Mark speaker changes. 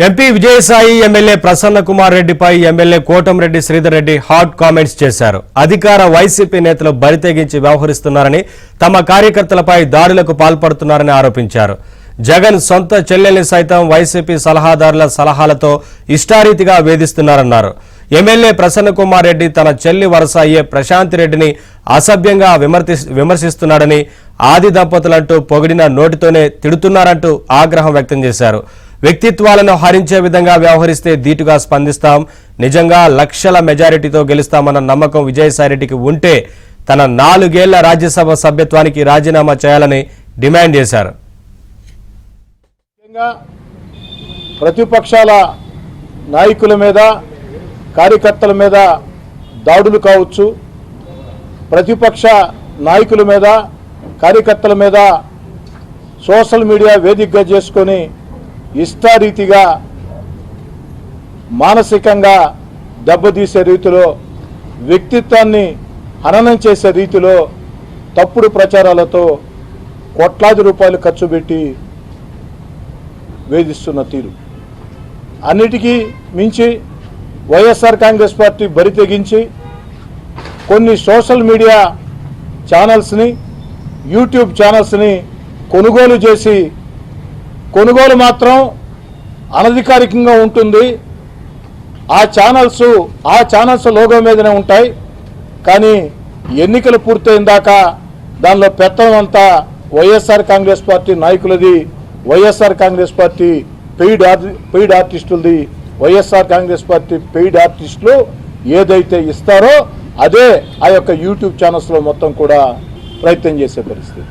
Speaker 1: MP Vijayasai MLA Prasanna Kumar రెడ్డిపై MLA Kotamreddy Sridhar Reddy hot comments చేశారు. అధికార వైసీపీ నేతలు బరితెగించి వ్యవహరిస్తున్నారని, తమ కార్యకర్తలపై దాడులకు పాల్పడుతున్నారని ఆరోపించారు. జగన్ సొంత చెల్లెల్ని సైతం వైసీపీ సలహాదారుల సలహాలతో ఇష్టారీతిగా వేధిస్తున్నారన్నారు. ఎమ్మెల్యే ప్రసన్న కుమార్ రెడ్డి తన చెల్లి వరస అయ్యే ప్రశాంత్ రెడ్డిని అసభ్యంగా విమర్శిస్తున్నాడని, ఆది దంపతులంటూ పొగిడిన నోటితోనే తిడుతున్నారంటూ ఆగ్రహం వ్యక్తం చేశారు. వ్యక్తిత్వాలను హరించే విధంగా వ్యవహరిస్తే ధీటుగా స్పందిస్తాం, నిజంగా లక్షల మెజారిటీతో గెలుస్తామన్న నమ్మకం విజయసాయిరెడ్డికి ఉంటే తన 4 ఏళ్ల రాజ్యసభ సభ్యత్వానికి రాజీనామా చేయాలని డిమాండ్ చేశారు.
Speaker 2: ప్రతిపక్షాల నాయకుల మీద, కార్యకర్తల మీద దాడులు కావచ్చు, ప్రతిపక్ష నాయకుల మీద, కార్యకర్తల మీద సోషల్ మీడియా వేదికగా చేసుకొని ఇష్టారీతిగా మానసికంగా దెబ్బతీసే రీతిలో, వ్యక్తిత్వాన్ని హననం చేసే రీతిలో తప్పుడు ప్రచారాలతో కోట్లాది రూపాయలు ఖర్చు పెట్టి వేధిస్తున్న తీరు, అన్నిటికీ మించి వైఎస్ఆర్ కాంగ్రెస్ పార్టీ బరి తెగించి కొన్ని సోషల్ మీడియా ఛానల్స్ని, యూట్యూబ్ ఛానల్స్ని కొనుగోలు చేసి, కొనుగోలు మాత్రం అనధికారికంగా ఉంటుంది, ఆ ఛానల్స్ లోగో మీదనే ఉంటాయి, కానీ ఎన్నికలు పూర్తయిన దాకా దానిలో పెత్తనం అంతా వైఎస్ఆర్ కాంగ్రెస్ పార్టీ నాయకులది, వైఎస్ఆర్ కాంగ్రెస్ పార్టీ పెయిడ్ ఆర్టిస్టులది. వైఎస్ఆర్ కాంగ్రెస్ పార్టీ పెయిడ్ ఆర్టిస్టులు ఏదైతే ఇస్తారో అదే ఆ యొక్క యూట్యూబ్ ఛానల్స్లో మొత్తం కూడా ప్రయత్నం చేసే పరిస్థితి.